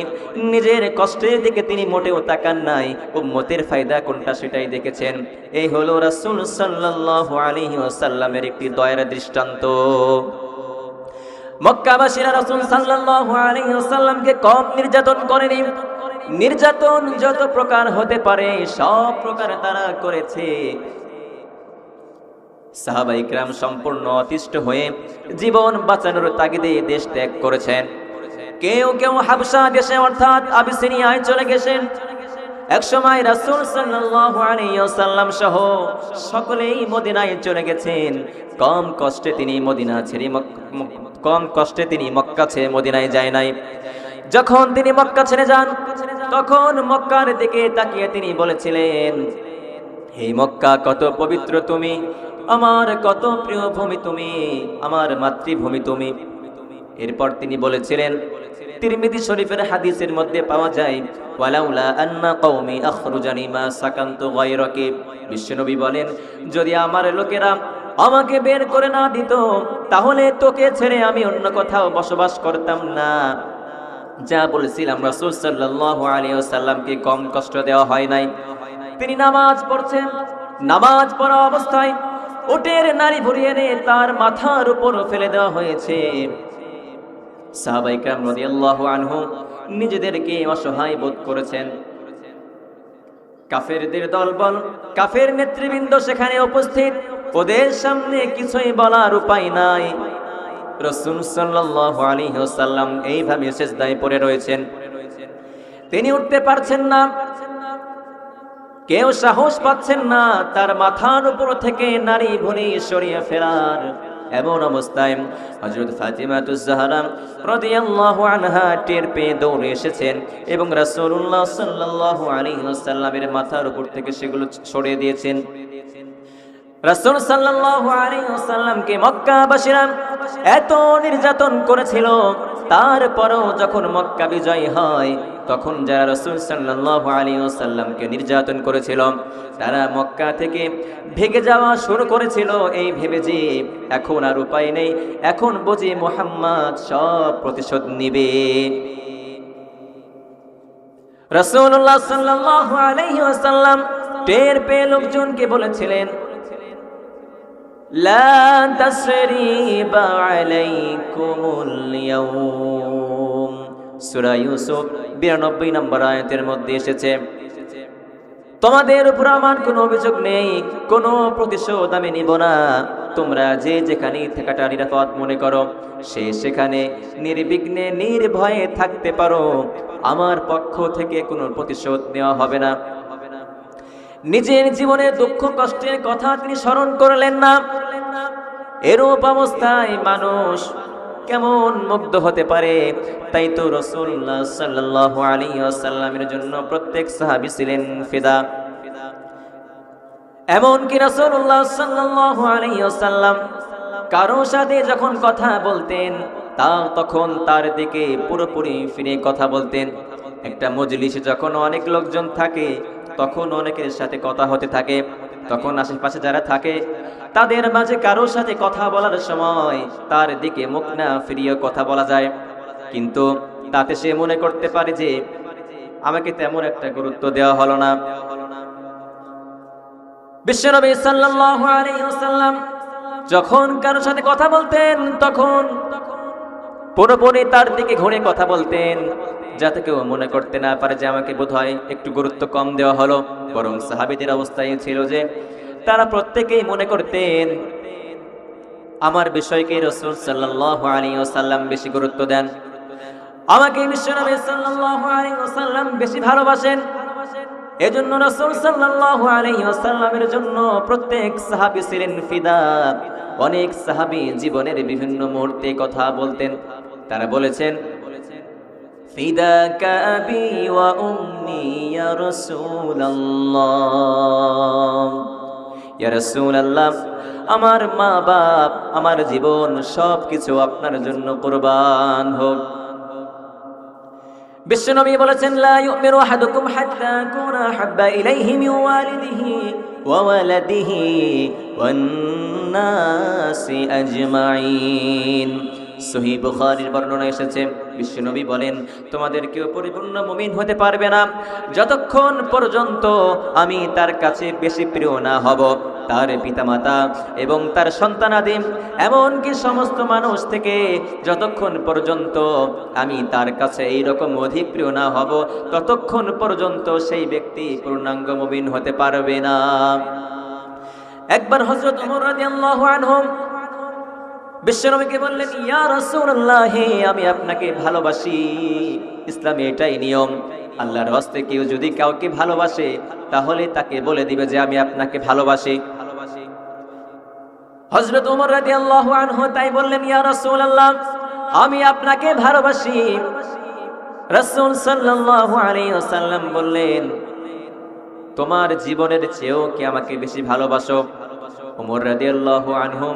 নিজের কষ্টের দিকে তিনি মোটেও তাকান নাই, উম্মতের ফায়দা কোনটা সেটাই দেখেছেন। এই হলো রাসূল সাল্লাল্লাহু আলাইহি ওয়াসাল্লামের একটি দয়ার দৃষ্টান্ত। মক্কাবাসীরা রাসূল সাল্লাল্লাহু আলাইহি ওয়াসাল্লামকে কম নির্যাতন করেনি। নির্যাতন যত প্রকার হতে পারে সব প্রকার তারা করেছে। সাহাবায়ে কিরাম সম্পূর্ণ অতিষ্ঠ হয়ে জীবন বাঁচানোর তাগিদে দেশ ত্যাগ করেছেন। কেউ কেউ হাবশা দেশে অর্থাৎ আবিসিনিয়ায় চলে গেছেন। একসময় রাসূল সাল্লাল্লাহু আলাইহি ওয়াসাল্লাম সহ সকলেই মদিনায় চলে গেছেন। কম কষ্টে তিনি মক্কা ছেড়ে মদিনায় যায় নাই। যখন তিনি মক্কা ছেড়ে যান তখন মক্কার দিকে তাকিয়ে তিনি বলেছিলেন, হে মক্কা, কত পবিত্র তুমি, আমার কত প্রিয় ভূমি তুমি, আমার মাতৃভূমি তুমি। এরপর তিনি বলেছিলেন, তিরমিজি শরীফের হাদিসের মধ্যে পাওয়া যায়, ওয়ালাউলা আন্না কওমি আখরুজানি মা সাকান্তু গায়রাকি। বিশ্বনবী বলেন, যদি আমার লোকেরা আমাকে বের করে না দিত তাহলে তোকে ছেড়ে আমি অন্য কোথাও বসবাস করতাম না। যা বলেছিলাম, রাসূল সাল্লাল্লাহু আলাইহি ওয়াসাল্লামকে কম কষ্ট দেওয়া হয় নাই। তিনি নামাজ পড়ছেন, নামাজ পড়া অবস্থায় উটের নাড়ি ভরিয়ে এনে তার মাথার উপর ফেলে দেওয়া হয়েছে। সাহাবায়ে কেরাম রাদিয়াল্লাহু আনহুম নিজেদেরকে অসহায় বোধ করেছেন। কাফেরদের দলবল, কাফের নেতৃবৃন্দ সেখানে উপস্থিত। ওদের সামনে কিছুই বলার উপায় নাই। রাসূল সাল্লাল্লাহু আলাইহি ওয়াসাল্লাম এইভাবে সিজদায় পড়ে রয়েছেন, তিনি উঠতে পারছেন না, কেউ সাহস পাচ্ছেন না তার মাথার উপর থেকে নারী ভুঁড়ি সরিয়ে ফেলার। এমন অবস্থায় হযরত ফাতিমাতুজ জাহরা রাদিয়াল্লাহু আনহা টের পেয়ে দৌড়ে এসেছেন এবং রাসূলুল্লাহ সাল্লাল্লাহু আলাইহি ওয়াসাল্লামের মাথার উপর থেকে সেগুলো সরিয়ে দিয়েছেন। রাসূল সাল্লাল্লাহু আলাইহি ওয়াসাল্লামকে মক্কাবাসীরা এত নির্যাতন করেছিল, তারপরেও যখন মক্কা বিজয় হয় তখন যারা রাসূল সাল্লাল্লাহু আলাইহি ওয়াসাল্লামকে নির্যাতন করেছিল তারা মক্কা থেকে ভেগে যাওয়া শুরু করেছিল এই ভেবে যে এখন আর উপায় নেই, এখন বুঝি মুহাম্মদ সব প্রতিশোধ নেবে। রাসূলুল্লাহ সাল্লাল্লাহু আলাইহি ওয়াসাল্লাম টের পেয়ে লোকজনকে বলেছিলেন, লা তাসরিবা আলাইকুমুল ইয়াউম। সূরা ইউসুফ 92 নম্বর আয়াতের মধ্যে এসেছে, তোমাদের উপর আমার কোনো অভিযোগ নেই, কোনো প্রতিশোধ আমি নিব না। তোমরা যে যেখানে থাকাটা নিরাপদ মনে করো সে সেখানে নির্বিঘ্নে নির্ভয়ে থাকতে পারো, আমার পক্ষ থেকে কোনো প্রতিশোধ নেওয়া হবে না। নিজের জীবনের দুঃখ কষ্টের কথা তিনি স্মরণ করলেন না। এরূপ অবস্থায় মানুষ কেমন মুগ্ধ হতে পারে? তাই তো রাসূলুল্লাহ সাল্লাল্লাহু আলাইহি ওয়াসাল্লামের জন্য প্রত্যেক সাহাবী ছিলেন ফিদা। এমন কি রাসূলুল্লাহ সাল্লাল্লাহু আলাইহি ওয়াসাল্লাম কারো সাথে যখন কথা বলতেন তখন তার দিকে পুরোপুরি ফিরে কথা বলতেন। একটা মজলিসে যখন অনেক লোকজন থাকে তখন অনেকের সাথে কথা হতে থাকে, তখন আশেপাশে যারা থাকে তাদের মাঝে কারোর সাথে কথা বলার সময় তার দিকে মুখ না ফিরিয়ে কথা বলা যায়, কিন্তু তাতে সে মনে করতে পারে যে আমাকে তেমন একটা গুরুত্ব দেওয়া হলো না। বিশ্বনবী সাল্লাল্লাহু আলাইহি ওয়াসাল্লাম যখন কারোর সাথে কথা বলতেন তখন পুরোপুরি তার দিকে ঘুরে কথা বলতেন, যাতে কেউ মনে করতে না পারে যে আমাকে বোধহয় একটু গুরুত্ব কম দেওয়া হলো। বরং সাহাবীদের অবস্থায় ছিল যে তারা প্রত্যেকেই মনে করতেন আমার বিষয়কে রাসূল সাল্লাল্লাহু আলাইহি ওয়াসাল্লাম বেশি গুরুত্ব দেন, আমাকে বিশ্বনবী সাল্লাল্লাহু আলাইহি ওয়াসাল্লাম বেশি ভালোবাসেন। এজন্য রাসূল সাল্লাল্লাহু আলাইহি ওয়াসাল্লামের জন্য প্রত্যেক সাহাবী ছিলেন ফিদা। অনেক সাহাবী জীবনের বিভিন্ন মুহূর্তে কথা বলতেন, তারা বলেছেন, ফিদাকা আবি ওয়া উম্মি ইয়া রাসূলুল্লাহ, ইয়া রাসূলুল্লাহ, আমার মা বাপ আমার জীবন সবকিছু আপনার জন্য কুরবান হোক। বিশ্বনবী বলেছেন, লা ইউমিনু আহাদুকুম হাত্তা আকুনা হাব্বা ইলাইহি মিন ওয়ালিদিহি ওয়া ওয়ালাদিহি ওয়ান নাসি আজমাইন। সহিহ বুখারীর বর্ণনা এসেছে, বিশ্বনবী বলেন, তোমাদের কেউ পরিপূর্ণ মুমিন হতে পারবে না যতক্ষণ পর্যন্ত আমি তার কাছে বেশি প্রিয় না হব, তার পিতামাতা এবং তার সন্তানাদি এমনকি সমস্ত মানুষ থেকে যতক্ষণ পর্যন্ত আমি তার কাছে এইরকম অধিক প্রিয় না হব ততক্ষণ পর্যন্ত সেই ব্যক্তি পূর্ণাঙ্গ মুমিন হতে পারবে না। একবার হযরত ওমর রাদিয়াল্লাহু আনহু বিশ্বনবীকে বললেন, ইয়া রাসূলুল্লাহ, আমি আপনাকে ভালোবাসি। ইসলামে এটাই নিয়ম, আল্লাহর হস্তে কেউ যদি কাউকে ভালোবাসে তাহলে তাকে বলে দিবে যে আমি আপনাকে ভালোবাসি। হযরত ওমর রাদিয়াল্লাহু আনহু তাই বললেন, ইয়া রাসূলুল্লাহ, আমি আপনাকে ভালোবাসি। রাসূল সাল্লাল্লাহু আলাইহি ওয়াসাল্লাম বললেন, তোমার জীবনের চেয়েও কি আমাকে বেশি ভালোবাসো? ওমর রাদিয়াল্লাহু আনহু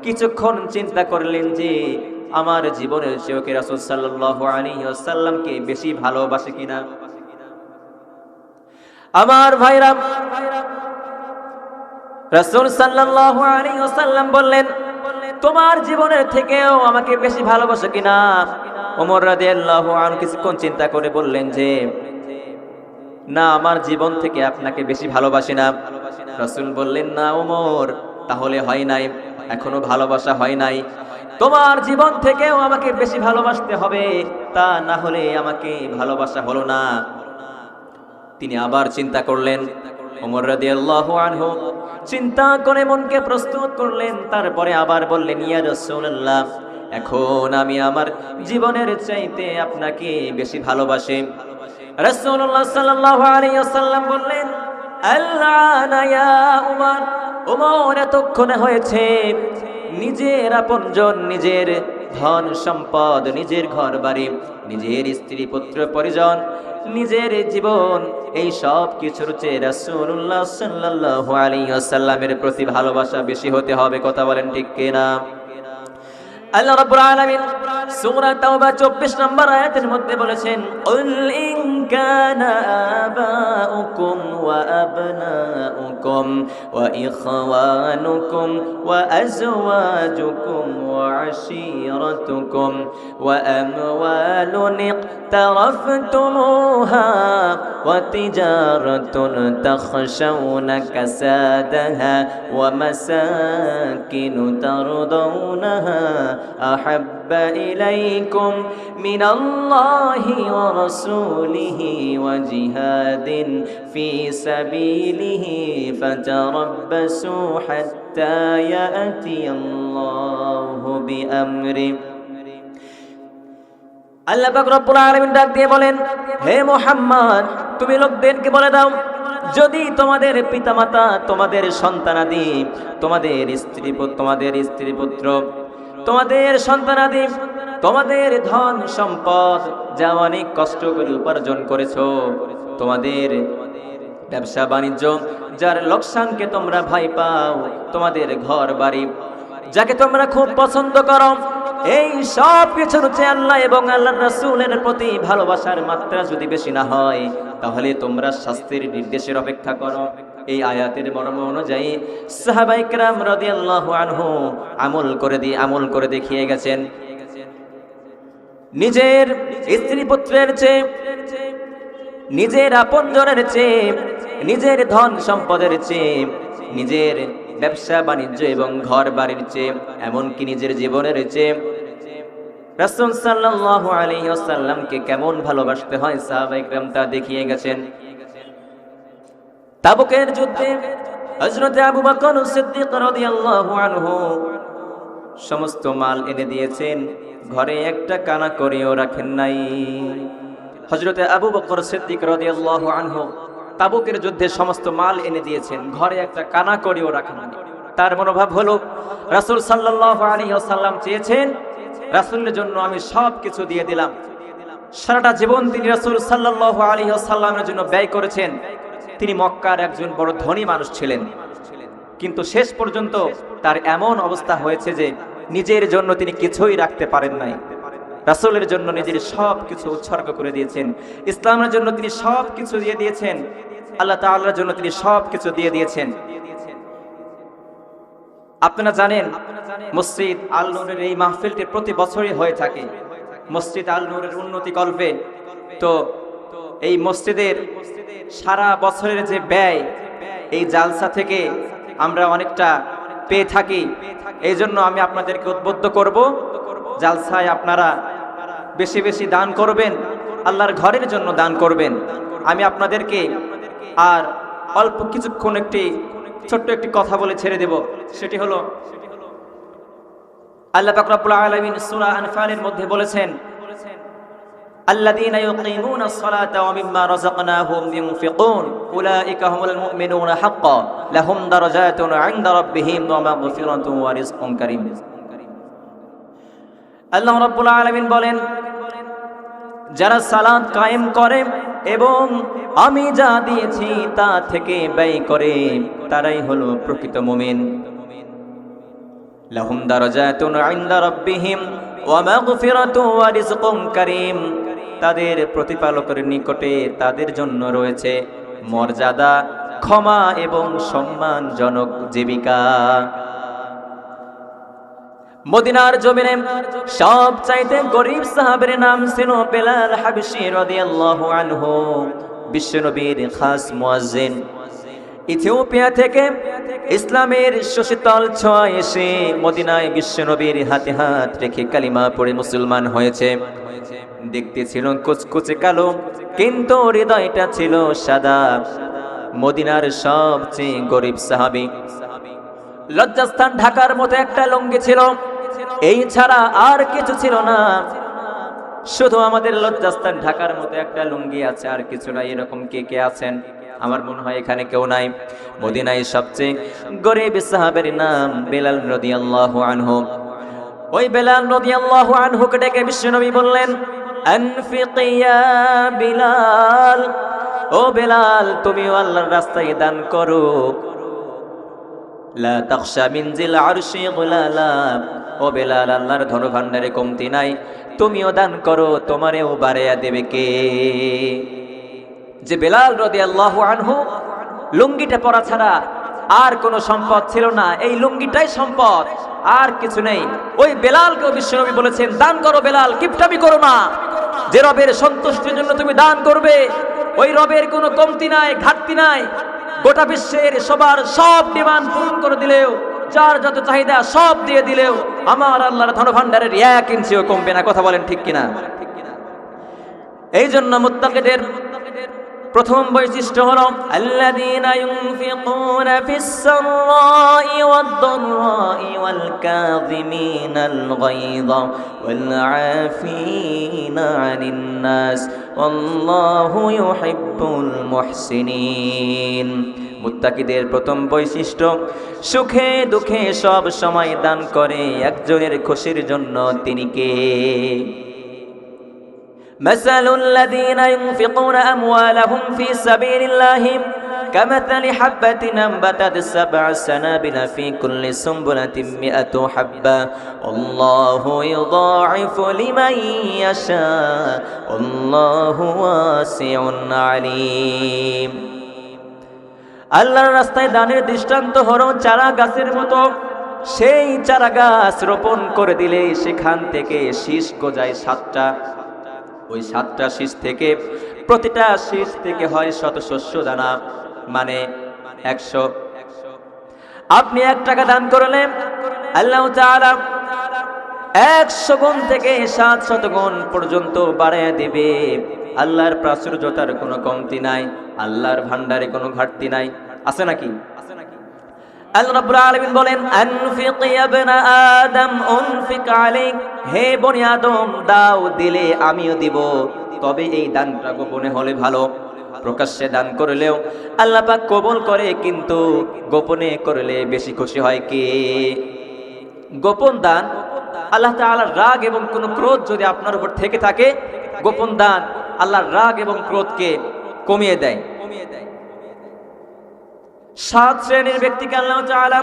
কিছুক্ষণ চিন্তা করলেন যে আমার জীবনের চেয়েও কি রাসূল সাল্লাল্লাহু আলাইহি ওয়াসাল্লামকে বেশি ভালোবাসে কিনা। আমার ভাইরা, রাসূল সাল্লাল্লাহু আলাইহি ওয়াসাল্লাম বললেন, তোমার জীবনের থেকেও আমাকে বেশি ভালোবাসো কিনা? ওমর রাদিয়াল্লাহু আনহু কিছুক্ষণ চিন্তা করে বললেন যে না, আমার জীবন থেকে আপনাকে বেশি ভালোবাসি না। রাসূল বললেন, না ওমর, তাহলে হয় নাই, এখনো ভালোবাসা হয় নাই। তোমার জীবন থেকেও আমাকে বেশি ভালোবাসতে হবে, তা না হলে আমাকে ভালোবাসা হলো না। তিনি আবার চিন্তা করলেন। ওমর রাদিয়াল্লাহু আনহু চিন্তা করে মনকে প্রস্তুত করলেন, তারপরে আবার বললেন, ইয়া রাসূলুল্লাহ, এখন আমি আমার জীবনের চাইতে আপনাকে বেশি ভালোবাসি। রাসূলুল্লাহ সাল্লাল্লাহু আলাইহি ওয়াসাল্লাম বললেন, আল্লানা ইয়া উমর, ওমর এতক্ষণে হয়েছে নিজের আপনজন, নিজের ধন সম্পদ, নিজের ঘর বাড়ি, নিজের স্ত্রী পুত্র পরিজন, নিজের জীবন, এই সব কিছুর চেয়ে রাসূলুল্লাহ সাল্লাল্লাহু আলাইহি ওয়াসাল্লামের প্রতি ভালোবাসা বেশি হতে হবে। কথা বলেন ঠিক কিনা? আল্লাহ রাব্বুল আলামিন সূরা তাওবা 24 নম্বর আয়াতের মধ্যে বলেছেন, কুল ইন কানা আবাউকুম ওয়া আবনাউকুম ওয়া ইখওয়ানুকুম ওয়া আজওয়াজুকুম ওয়া আশীরাতুকুম ওয়া আমওয়ালুন ইqtaraftumuha ওয়া তিজারাতুন তাখশাউনা কাসাদাহা ওয়া মাসাকিন তারদাউনাহা أحب إليكم من الله ورسوله وجهاد في سبيله فتربصوا حتى يأتي الله بأمره। আল্লাহ পাক রব্বুল আলামিন ডাক দিয়ে বলেন, হে মুহাম্মদ, তুমি লোকদেরকে বলে দাও, যদি তোমাদের পিতামাতা, তোমাদের সন্তানাদি, তোমাদের স্ত্রী পুত্র, তোমাদের সন্তানাদি, তোমাদের ধন সম্পদ যা অনেক কষ্ট করে উপার্জন করেছো, তোমাদের ব্যবসা বাণিজ্য যার লোকসানকে তোমরা ভয় পাও, তোমাদের ঘর বাড়ি যাকে তোমরা খুব পছন্দ করো, এই সব কিছুর চেয়ে আল্লাহ এবং আল্লাহর রাসূলের প্রতি ভালোবাসার মাত্রা যদি বেশি না হয়, তাহলে তোমরা শাস্তির নির্দেশের অপেক্ষা করো। এই আয়াতের মর্ম অনুযায়ী সাহাবায়ে কেরাম রাদিয়াল্লাহু আনহু আমল করে দেখিয়ে গেছেন। নিজের স্ত্রী পুত্রের চেয়ে, নিজের আপনজনের চেয়ে, নিজের ধন সম্পদের চেয়ে, নিজের ব্যবসা বাণিজ্য এবং ঘর বাড়ির চেয়ে, এমনকি নিজের জীবনের চেয়ে রাসূল সাল্লাল্লাহু আলাইহি ওয়াসাল্লামকে কেমন ভালোবাসতে হয় সাহাবায়ে কেরাম তা দেখিয়ে গেছেন। তাবুকের যুদ্ধে হযরত আবু বকর সিদ্দিক রাদিয়াল্লাহু আনহু সমস্ত মাল এনে দিয়েছেন, ঘরে একটা কানা করিও রাখেন নাই। হযরত আবু বকর সিদ্দিক রাদিয়াল্লাহু আনহু তাবুকের যুদ্ধে সমস্ত মাল এনে দিয়েছেন, ঘরে একটা কানা করিও রাখেন নাই। তার মনোভাব হলো, রাসূল সাল্লাল্লাহু আলাইহি ওয়াসাল্লাম চেয়েছেন, রাসূলের জন্য আমি সব কিছু দিয়ে দিলাম। সারাটা জীবন তিনি রাসূল সাল্লাল্লাহু আলাইহি ওয়াসাল্লামের জন্য ব্যয় করেছেন। তিনি মক্কার একজন বড় ধনী মানুষ ছিলেন, কিন্তু শেষ পর্যন্ত তার এমন অবস্থা হয়েছে যে নিজের জন্য তিনি কিছুই রাখতে পারেন নাই। রাসূলের জন্য নিজের সব কিছু উৎসর্গ করে দিয়েছেন, ইসলামের জন্য তিনি সব কিছু দিয়ে দিয়েছেন, আল্লাহ তাআলার জন্য তিনি সব কিছু দিয়ে দিয়েছেন। আপনারা জানেন, মসজিদ আল নূরের এই মাহফিলটি প্রতি বছরই হয়ে থাকে। মসজিদ আল নূরের উন্নতি কল্পে তো এই মসজিদের সারা বছরের যে ব্যয়, এই জালসা থেকে আমরা অনেকটা পেয়ে থাকি। এই জন্য আমি আপনাদেরকে উদ্বুদ্ধ করব, জালসায় আপনারা বেশি বেশি দান করবেন, আল্লাহর ঘরের জন্য দান করবেন। আমি আপনাদেরকে আর অল্প কিছুক্ষণ ছোট্ট একটি কথা বলে ছেড়ে দেব। সেটি হলো, আল্লাহ পাক রব্বুল আলামিন সূরা আনফালের মধ্যে বলেছেন, আল্লাযীনা ইউকিমুনাস সালাতা ওয়া মিম্মা রাযাকনাহুম ইউনফিকুন উলাইকা হুমুল মুমিনুনা হাক্কান লাহুম দারাজাতুন ইনদা রাব্বিহিম ওয়া মাগফিরাতুন ওয়া রিজকুন কারীম। আল্লাহ রাব্বুল আলামিন বলেন, যারা সালাত কায়েম করে এবং আমি যা দিয়েছি তা থেকে ব্যয় করে, তারাই হলো প্রকৃত মুমিন। লাহুম দারাজাতুন ইনদা রাব্বিহিম ওয়া মাগফিরাতুন ওয়া রিজকুন কারীম। তাদের প্রতিপালকের নিকটে তাদের জন্য রয়েছে মর্যাদা, ক্ষমা এবং সম্মানজনক জীবিকা। মদিনার জমিনে সব চাইতে গরিব সাহাবের নাম ছিল বেলাল হাবশী রাদিয়াল্লাহু আনহু, বিশ্বনবীর খাস মুয়াজ্জিন। ইথিওপিয়া থেকে ইসলামের শীতল ছোঁয়া এসে মদিনায় বিশ্বনবীর হাতে হাত রেখে কালিমা পড়ে মুসলমান হয়েছে। দেখতে ছিল কুচকুচে কালো, কিন্তু হৃদয়টা ছিল সাদা। মদিনার সবচেয়ে গরিব সাহাবী। লজ্জাস্থান ঢাকার মতো একটা লুঙ্গি ছিল, এই ছাড়া আর কিছু ছিল না। শুধু আমাদের লজ্জাস্থান ঢাকার মতো একটা লুঙ্গি আছে, আর কিছু নাই। এরকম কে কে আছেন? আমার মনে হয় এখানে কেউ নাই। মদিনায় সবচেয়ে গরিব সাহাবের নাম বেলাল রাদিয়াল্লাহু আনহু। ওই বেলাল রাদিয়াল্লাহু আনহুকে ডেকে বিশ্বনবী বললেন, আনফিক ইয়া বিলাল, ও বেলাল তুমিও আল্লাহর রাস্তায় দান করো। লা তাখশা মিন জিল আরশি গুলালা, ও বেলাল আল্লাহর ধনভাণ্ডারে কমতি নাই, তুমিও দান করো, তোমারেও বাড়াইয়া দেবে কে? যে বেলাল রাদিয়াল্লাহু আনহু লুঙ্গিটা পরা ছাড়া আর কোনো সম্পদ ছিল না, এই লুঙ্গিটাই সম্পদ, আর কিছু নেই। ওই বেলালকে বিশ্বনবী বলেছেন, দান করো বেলাল, কিপটামি করো না। যে রবের সন্তুষ্টির জন্য তুমি দান করবে, ওই রবের কোনো কমতি নাই, ঘাটতি নাই। গোটা বিশ্বের সবার সব ডিমান্ড পূরণ করে দিলেও, যার যত চাহিদা সব দিয়ে দিলেও আমার আল্লাহর ধনভাণ্ডারের 1 ইঞ্চিও কমবে না। কথা বলেন ঠিক কিনা? এই জন্য মুত্তাকিদের প্রথম বৈশিষ্ট্য হলো আল্লাযীনা ইউনফিকুনা ফিস সাররাই ওয়াদ দাররাই ওয়াল কাযিমিনাল গায়যা ওয়াল আফিনা আনিন নাস ওয়াল্লাহু ইউহিব্বুল মুহসিনিন। মুত্তাকিদের প্রথম বৈশিষ্ট্য, সুখে দুঃখে সব সময় দান করে একজনের খুশির জন্য। তিনি কে? مثل الذين ينفقون أموالهم في سبيل الله كمثل حبة أنبتت 7 سنابل في كل سنبلة 100 حبة والله يضاعف لمن يشاء والله واسع عليم। আল্লাহর রাস্তায় দানের দৃষ্টান্ত হলো চারা গাছের মতো। সেই চারা গাছ রোপণ করে দিলে সেখান থেকে শীষ গজায় 7টা। ওই 7টা শীষ থেকে প্রতিটা শীষ থেকে হয় শতশস্য দানা, মানে 100। আপনি 1 টাকা দান করলেন, আল্লাহ তাআলা 100 গুণ থেকে 700 গুণ পর্যন্ত বাড়ায় দেবে। আল্লাহর প্রাচুর্যতার কোনো কমতি নাই, আল্লাহর ভান্ডারে কোনো ঘাটতি নাই। আছে নাকি? আল্লাহ রাব্বুল আলামিন বলেন, আনফিক ইয়া ইবনা আদম উনফিক আলাইক, হে বনি আদম দাও, দিলে আমিও দিব। তবে এই দানটা গোপনে হলে ভালো। প্রকাশ্যে দান করলেও আল্লাহ পাক কবুল করে, কিন্তু গোপনে করলে বেশি খুশি হয় কে? গোপন দান, আল্লাহ তাআলার রাগ এবং কোন ক্রোধ যদি আপনার উপর থেকে থাকে, গোপন দান আল্লাহর রাগ এবং ক্রোধকে কমিয়ে দেয়। 7 শ্রেণীর ব্যক্তিকে আল্লাহ তাআলা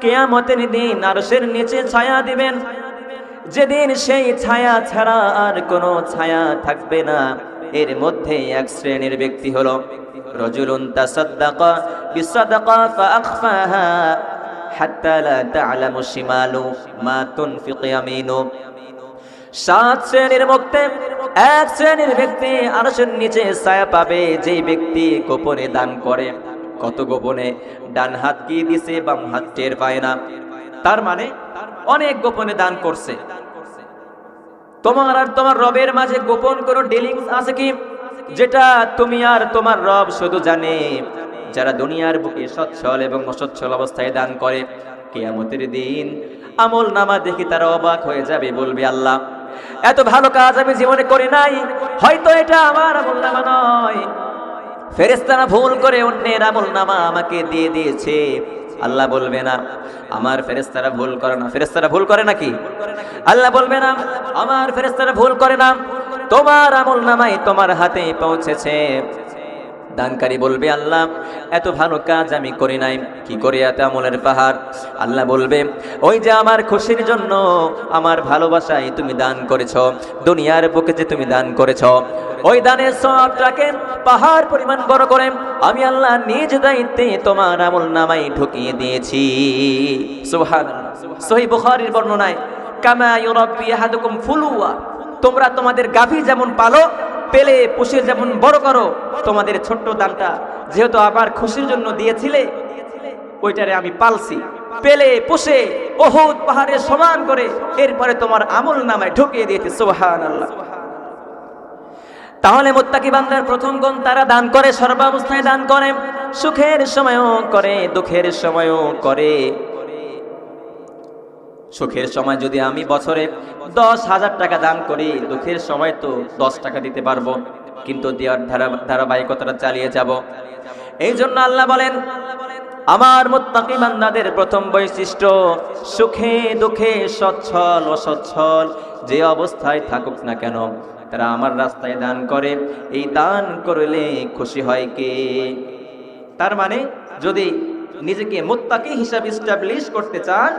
কিয়ামতের দিন আরশের নিচে ছায়া দিবেন, যেদিন সেই ছায়া ছাড়া আর কোনো ছায়া থাকবে না। এর মধ্যে 1 শ্রেণীর ব্যক্তি হলো রাজুলুন তাসাদ্দাকা বিসাদাকা ফাআখফাহা হাত্তা লা তা'লামু শিমালু মা তুনফিকু ইয়ামিনু। 7 শ্রেণীর মধ্যে 1 শ্রেণীর ব্যক্তি আরশের নিচে ছায়া পাবে, যেই ব্যক্তি গোপনে দান করে। কত গোপনে? ডান হাত কি দিছে, বাম হাত টের পায় না। তার মানে অনেক গোপনে দান করছে। তোমার আর তোমার রবের মাঝে গোপন কোনো ডিলিংস আছে কি, যেটা তুমি আর তোমার রব শুধু জানে? যারা দুনিয়ার বুকে সচ্ছল এবং অসচ্ছল অবস্থায় দান করে, কিয়ামতের দিন আমল নামা দেখি তারা অবাক হয়ে যাবে, বলবে আল্লাহ এত ভালো কাজ আমি জীবনে করি নাই, হয়তো এটা আমার আমল নামা নয়, ফেরেশতারা ভুল করে অন্যের আমল নামা আমাকে দিয়ে দিয়েছে। আল্লাহ বলবে না আমার ফেরেশতারা ভুল করে না। ফেরেশতারা ভুল করে নাকি? আল্লাহ বলবে না আমার ফেরেশতারা ভুল করে না, তোমার আমল নামাই তোমার হাতে পৌঁছেছে। দানকারী বলবে আল্লাহ এত ভালো কাজ আমি করি নাই, কি করে এত আমলের পাহাড়? আল্লাহ বলবে ওই যে আমার খুশির জন্য, আমার ভালোবাসায় তুমি দান করেছো, দুনিয়ার বুকে যে তুমি দান করেছো, ওই দানের সওয়াবটাকে পাহাড় পরিমাণ বড় করে আমি আল্লাহ নিজ দায়িত্বে তোমার আমল নামাই ঢুকিয়ে দিয়েছি। সুবহানাল্লাহ। সহিহ বুখারীর বর্ণনায়, কামা ইউরাব্বি আহাদুকুম ফুলুয়া, তোমরা তোমাদের গাভী যেমন পালো, পেলে পুষে যেমন বড় করো, তোমাদের ছোট্ট দানটা যেহেতু আবার খুশির জন্য দিয়েছিলে, ওইটারে আমি পালছি, পেলে পুষে উহুদ পাহাড়ে সমান করে এরপরে তোমার আমল নামায় ঢুকিয়ে দিয়েছি। সুবহানাল্লাহ। তাহলে মুত্তাকি বান্দার প্রথম গুণ, তারা দান করে, সর্বাবস্থায় দান করে, সুখের সময়ও করে, দুঃখের সময়ও করে। সুখের সময় যদি আমি বছরে 10,000 টাকা দান করি, দুঃখের সময় তো 10 টাকা দিতে পারবো, কিন্তু দেওয়ার ধারাবাহিকতাটা চালিয়ে যাব। এই জন্য আল্লাহ বলেন, আমার মুত্তাকি বান্দাদের প্রথম বৈশিষ্ট্য, সুখে দুঃখে সচ্ছল অসচ্ছল যে অবস্থায় থাকুক না কেন, তারা আমার রাস্তায় দান করে। এই দান করলে খুশি হয় কে? তার মানে যদি নিজেকে মুত্তাকি হিসাবে এস্টাবলিশ করতে চান,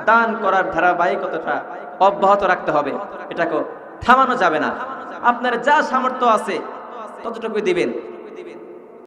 দান করার ধারাবাহিকতাটা অব্যাহত রাখতে হবে, এটাকে থামানো যাবে না। আপনার যা সামর্থ্য আছে ততটুকুই দিবেন।